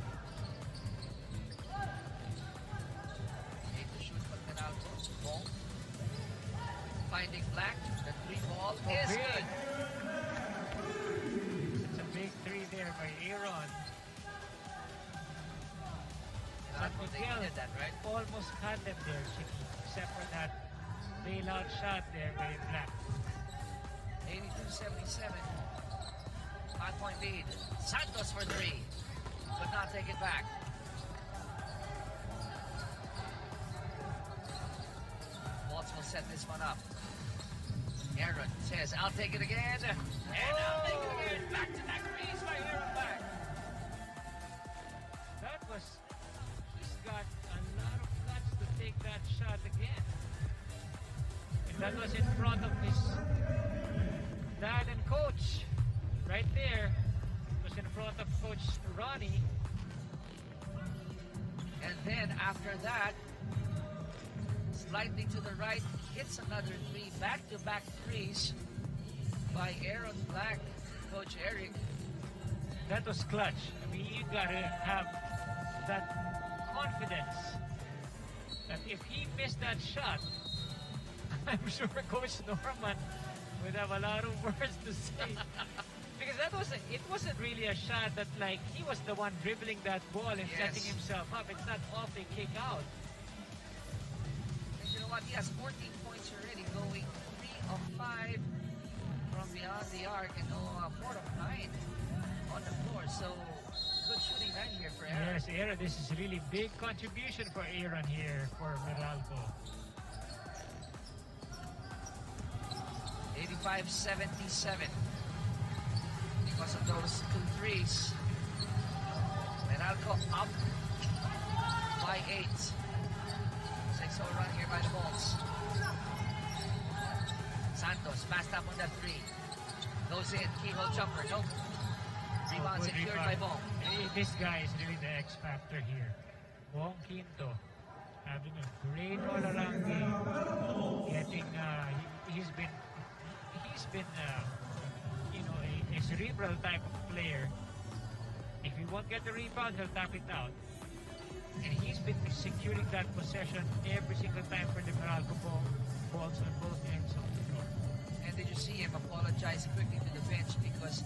Need to shoot for Meralco. Ball. Finding Black. The 3 ball is big. good. It's a big 3 there by Aaron. Meralco, they needed that, right? Almost had them there, Chicky, except for that bailout shot there by Black. 82-77. 5-point lead. Santos for 3. Could not take it back. Waltz will set this one up. Aaron says, I'll take it again. And I'll take it again. Back to that crease by Aaron Black. That was, he's got a lot of guts to take that shot again. And that was in front of his dad and coach. Right there. It was in front of Coach Ronnie. And then after that, slightly to the right, hits another 3. Back-to-back threes by Aaron Black, Coach Eric. That was clutch. I mean, you gotta have that confidence that if he missed that shot, I'm sure Coach Norman would have a lot of words to say. Because it wasn't really a shot that, like, he was the one dribbling that ball and setting himself up. It's not off a kick out. And you know what? He has 14 points already, going 3 of 5 from beyond the arc and 4 of 9 on the floor. So, good shooting night here for Aaron. Yes, Aaron, this is really big contribution for Aaron here for Meralco. 85-77. Because of those 2 threes. Meralco up by 8. 6-0 run here by the Bolts. Santos passed up on that 3. Goes in, keyhole jumper, nope. Rebound Good secured rebound. by Bong. Hey, this guy is really the X factor here. Bong Quinto having a great all-around game. Getting, he's been a cerebral type of player. If he won't get the rebound, he'll tap it out. And he's been securing that possession every single time for the Meralco balls on both ends of the floor. And did you see him apologize quickly to the bench because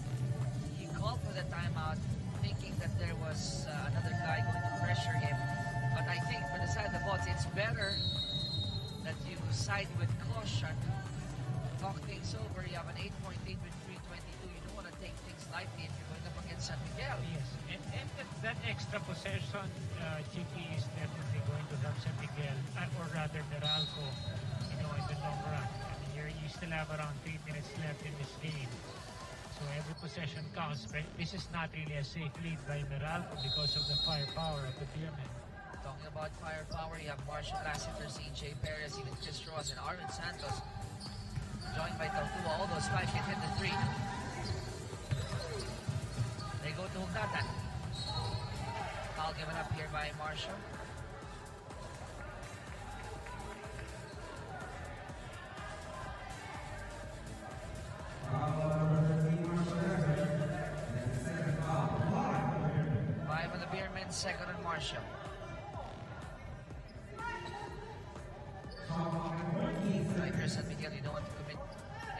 he called for the timeout thinking that there was another guy going to pressure him. But I think for the side of the Bolts, it's better that you side with caution, talk things over. You have an 8-point lead with 3:22. You don't want to take things lightly if you're going up against San Miguel. Yes, and that extra possession, Chicky, is definitely going to help San Miguel, or rather Meralco, in the long run. I mean, you still have around 3 minutes left in this game. So every possession counts, but this is not really a safe lead by Meralco because of the firepower of the Beermen. Talking about firepower, you have Marshall Lassiter, CJ Perez, even Chris Ross, and Arvin Santos, joined by Tautua. All those 5 can hit the 3. They go to Hugatan. Foul given up here by Marshall. second on Marshall. Right here, San Miguel, you don't want to commit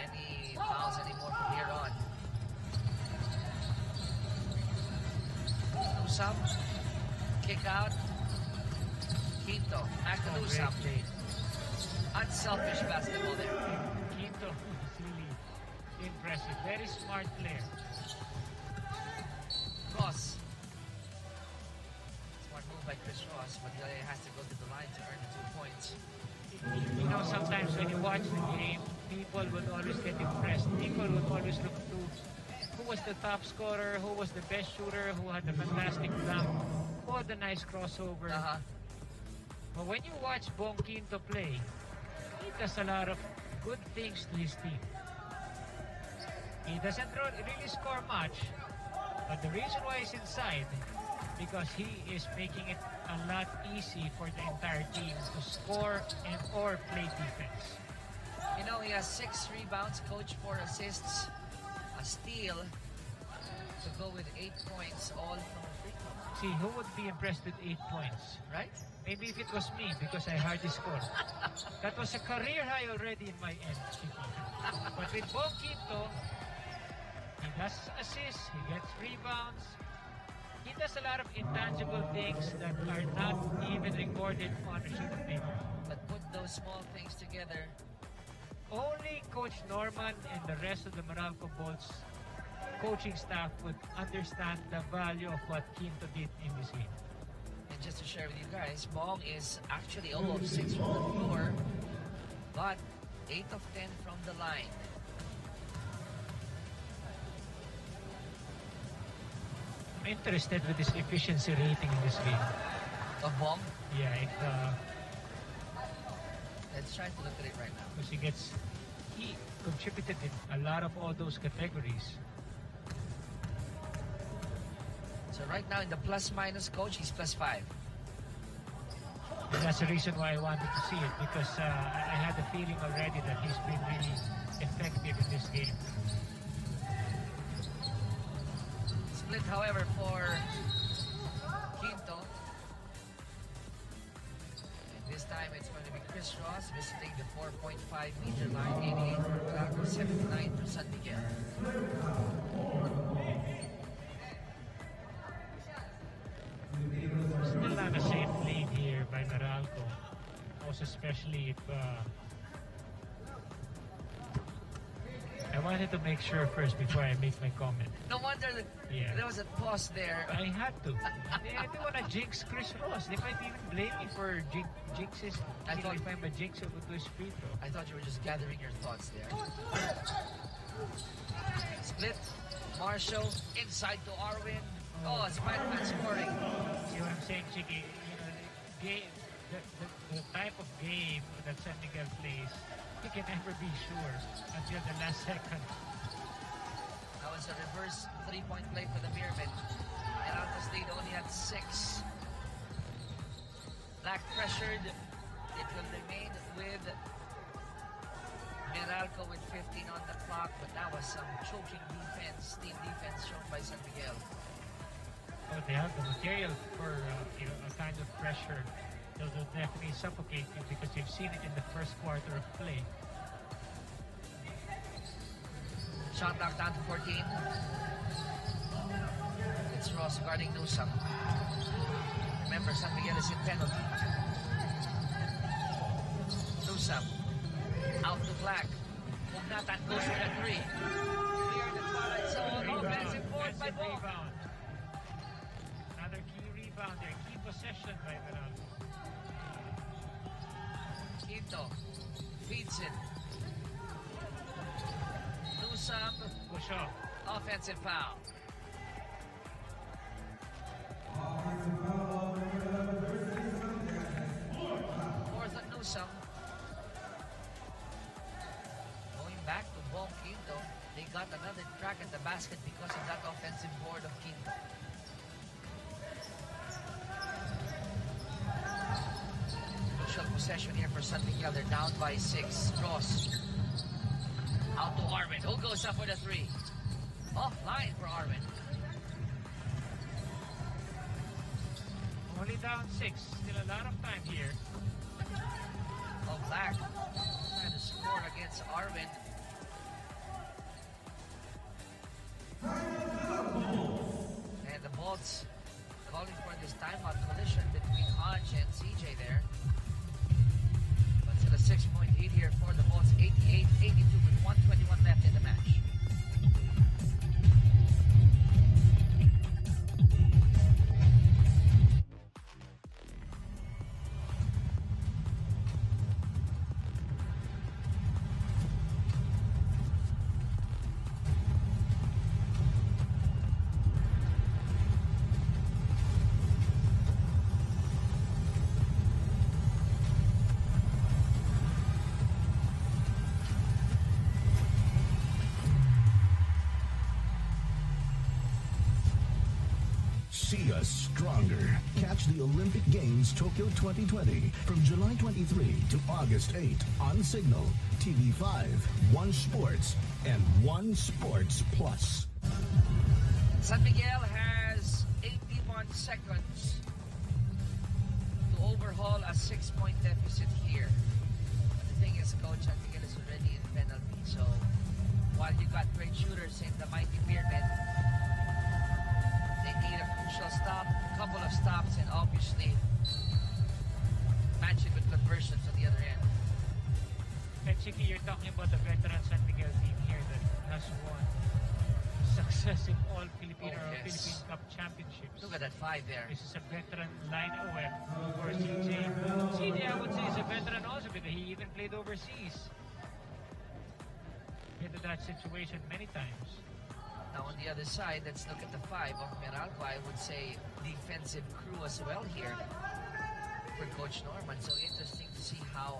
any fouls anymore from here on. Nusam, kick out. Quinto, back to Nusam. Unselfish basketball there. Quinto is really impressive. Very smart player. Ross. Smart move by Chris Ross, but he has to go to the line to earn the 2 points. You know, sometimes when you watch the game, people would always get impressed. People would always look to who was the top scorer, who was the best shooter, who had the fantastic dunk, who had the nice crossover. But when you watch Bong Quinto play, he does a lot of good things to his team. He doesn't really score much, but the reason why he's inside, because he is making it a lot easy for the entire team to score and or play defense. You know, he has 6 rebounds, coach 4 assists, a steal to go with 8 points, all from free throw. See, who would be impressed with 8 points? Right? Maybe if it was me, because I hardly scored. That was a career high already in my end. But with Bong Quinto, he does assists, he gets rebounds, he does a lot of intangible things that are not even recorded on a sheet of paper. But put those small things together. Only Coach Norman and the rest of the Meralco Bolts coaching staff would understand the value of what Quinto did in this game. And just to share with you guys, Bong is actually 0 of 6 from the floor, but 8 of 10 from the line. I'm interested with his efficiency rating in this game. Of Bong? Yeah, Let's try to look at it right now. because he contributed in a lot of all those categories. So right now in the plus-minus, coach, he's +5. And that's the reason why I wanted to see it, because I had the feeling already that he's been really effective in this game. Split, however, for Quinto. And this time it's going to be Chris Ross visiting the 4.5-meter line, 88 for Meralco, 79 for San Miguel. Still not a safe lead here by Meralco. Most especially if I wanted to make sure first before I make my comment. No wonder that there was a pause there. I had to. I didn't want to jinx Chris Ross. They might even blame me for jinxes. I thought if I'm a jinx, it would do his free throw. I thought you were just gathering your thoughts there. Split. Marshall inside to Arwin. Oh, Spider-Man scoring. See what I'm saying, Chiki? You know, the type of game that San Miguel plays, you can never be sure until the last second. That was a reverse three-point play for the Beermen. Meralco State only had 6. Black pressured. It will remain with Meralco with 15 on the clock, but that was some choking defense, team defense shown by San Miguel. Oh, they have the material for a kind of pressure that will definitely suffocate you, because you've seen it in the first quarter of play. Shot knocked down to 14. It's Ross guarding Nusam. Remember, San Miguel is in penalty. Nusam out to Black. Pugnatan goes for the 3. Clear the twilight zone. Offensive board by Bong. Rebound. Another key rebound there. Key possession by Meralco. Quinto feeds it. Nusam, Push off. offensive foul. Fourth at Nusam. Going back to Bong Quinto. They got another crack at the basket because of that offensive board of Quinto. Crucial possession here for San Miguel. They're down by 6. Ross. Out to Arvin. Who goes up for the 3? Offline for Arvin. Only down 6. Still a lot of time here. Oh, Black trying to score against Arvin. And the Bolts calling for this timeout collision between Hanj and CJ there. But still a 6-point lead here for the Bolts, 88-82 with 1:21 left in the match. See us stronger. Catch the Olympic Games Tokyo 2020 from July 23 to August 8 on Signal, TV5, One Sports, and One Sports Plus. San Miguel has 81 seconds to overhaul a 6-point deficit here. But the thing is, Coach, San Miguel is already in penalty. So while you got great shooters in the mighty Beermen, they need a crucial stop, a couple of stops, and obviously match it with conversions on the other end. Basically, you're talking about the veteran San Miguel team here that has won successive all Filipino Philippine Cup championships. Look at that 5 there. This is a veteran line for CJ. CJ, I would say, is a veteran also because he even played overseas. Been to that situation many times. Now on the other side, let's look at the 5 of Meralco. I would say defensive crew as well here for Coach Norman. So interesting to see how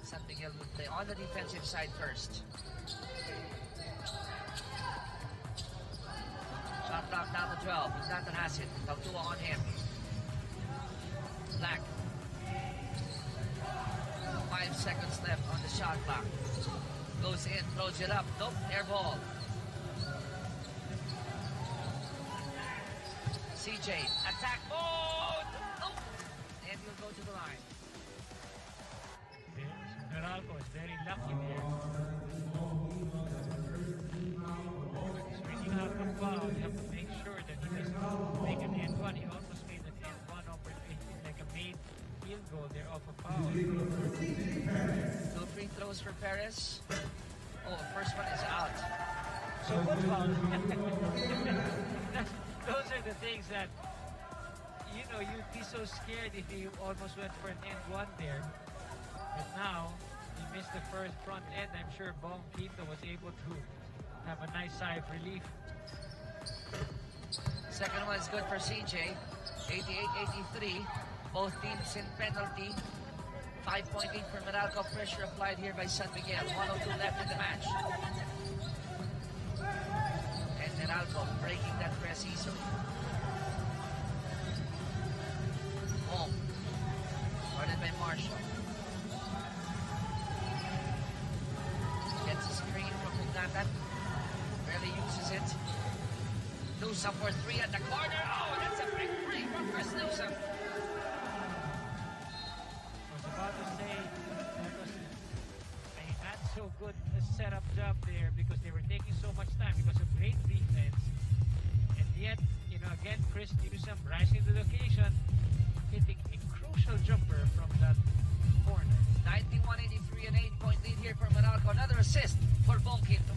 San Miguel will play on the defensive side first. Shot clock down to 12. Jonathan has it. Tautua on him. Black. 5 seconds left on the shot clock. Goes in, throws it up. Nope, air ball. CJ, attack mode! Oh! And he'll go to the line. Meralco is very lucky there. He's really out of foul. You have to make sure that he doesn't make an end one. He almost made an end one opportunity, like a made field goal there off a foul. 2 free throws for Perez. Oh, the first one is out. So good foul. Those are the things that, you know, you'd be so scared if you almost went for an end one there. But now, he missed the first front end. I'm sure Bong Quinto was able to have a nice sigh of relief. Second one is good for CJ. 88-83. Both teams in penalty. 5-point lead for Meralco. Pressure applied here by San Miguel. 1:02 left in the match. And Meralco breaking that press easily. Home. Guarded by Marshall. Gets a screen from Hugnatan. Barely uses it. Newsome for 3 at the corner. Oh, that's a big free from Chris Newsome. I was about to say that was a not so good setup job there because they were taking so much time because of great defense. And yet, you know, again, Chris Newsome rising to the occasion, hitting a crucial jumper from that corner. 91-83, an 8-point lead here for Meralco. Another assist for Bong Quinto.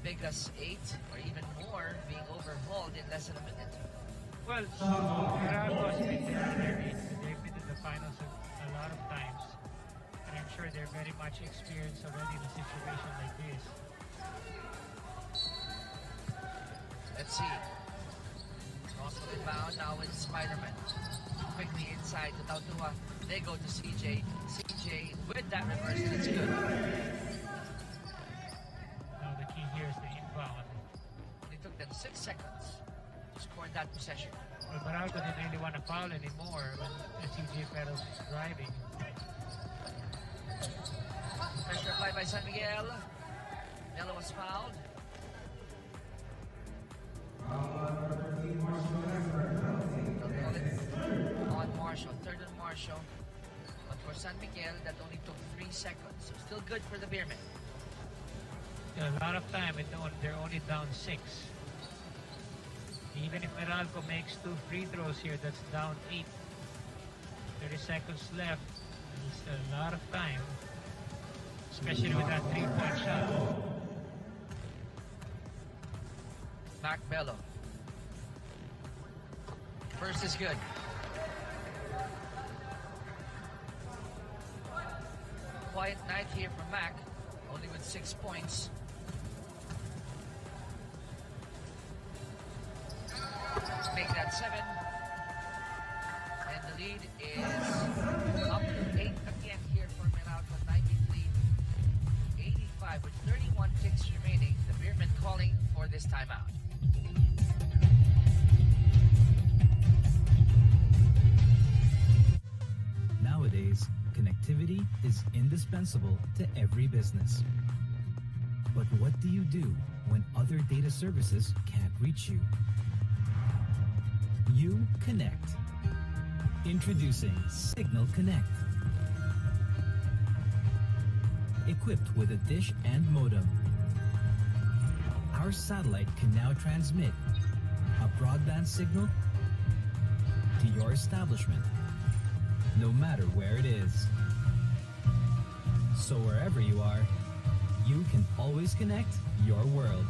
big as 8 or even more being overhauled in less than a minute. Well, Meralco's been there already. They've been in the finals a lot of times. And I'm sure they're very much experienced already in a situation like this. Let's see. Crossfield inbound now with Spider-Man. Quickly inside to Tautua. They go to CJ. CJ with that reverse, that's good. Now the key here is the inbound. It took them 6 seconds to score in that possession. Well, Meralco didn't really want to foul anymore when CJ Perez was driving. Pressure applied by San Miguel. Melo was fouled. On Marshall, third on Marshall. But for San Miguel, that only took 3 seconds. So still good for the Beermen. A lot of time, they're only down 6. Even if Meralco makes 2 free throws here, that's down 8. 30 seconds left. It's a lot of time, especially with that 3-point shot. Mac Bello. First is good. Quiet night here for Mac, only with 6 points. Make that 7. And the lead is up to 8 again here for Meralco. 93-85 with 31 ticks remaining. The Beermen calling for this timeout. Nowadays, connectivity is indispensable to every business. But what do you do when other data services can't reach you? You connect. Introducing Signal Connect. Equipped with a dish and modem, our satellite can now transmit a broadband signal to your establishment, no matter where it is. So wherever you are, you can always connect your world.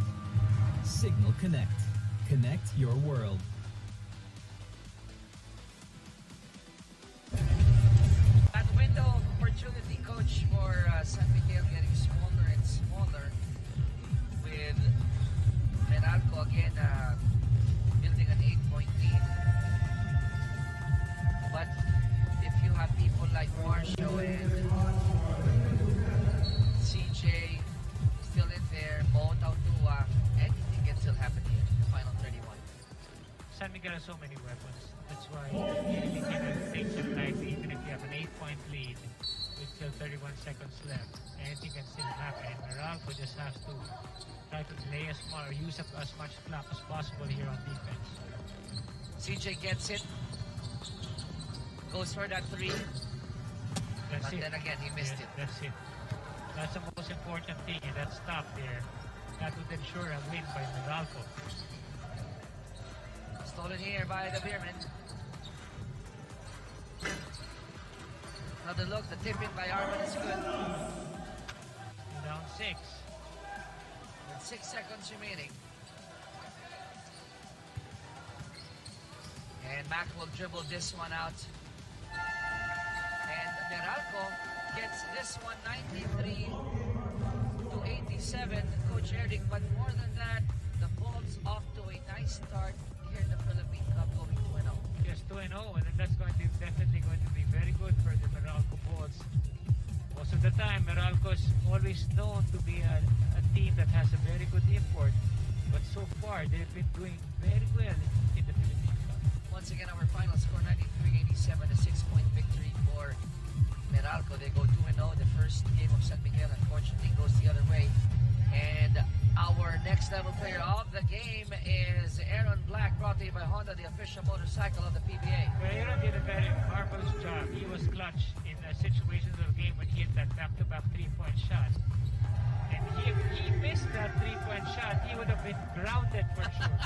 Signal Connect. Connect your world. That window of opportunity, coach, for San Miguel getting smaller and smaller with Meralco again building an 8-point lead. But if you have people like Marshall and CJ still in there, Mo Tautua, anything can still happen here in the final 31. San Miguel has so many weapons. That's why you really cannot take them lightly. Even if you have an 8-point lead with still 31 seconds left, anything can still happen. Meralco just has to try to lay as much or use up as much flap as possible here on defense. CJ gets it, goes for that 3, That's but it. then again he missed it. That's it. That's the most important thing in that stop there. That would ensure a win by Meralco. Stolen here by the Beermen. Another look, the tip in by Arman is good. Down 6. With 6 seconds remaining. And Mac will dribble this one out. And Meralco gets this one 93-87. Coach Eric, but more than that, the Bulls off to a nice start here in the Philippine Cup, going 2-0. Yes, 2-0, and that's definitely going to be very good for the Meralco Bulls. Most of the time, Meralco is always known to be a team that has a very good import, but so far they've been doing very well in the Philippine Cup. Once again, our final score 93-87, a 6-point victory for Meralco. They go 2-0. The first game of San Miguel, unfortunately, goes the other way. And our next level player of the game is Aaron Black, brought to you by Honda, the official motorcycle of the PBA. Well, Aaron did a very marvelous job. He was clutch in situations of the game when he hit that back-to-back 3-point shot. And if he missed that 3-point shot, he would have been grounded for sure.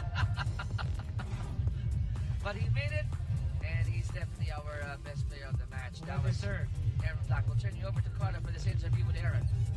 But he made it, and he's definitely our best player of the match. Well deserved. Aaron Black. We'll turn you over to Carter for this interview with Aaron.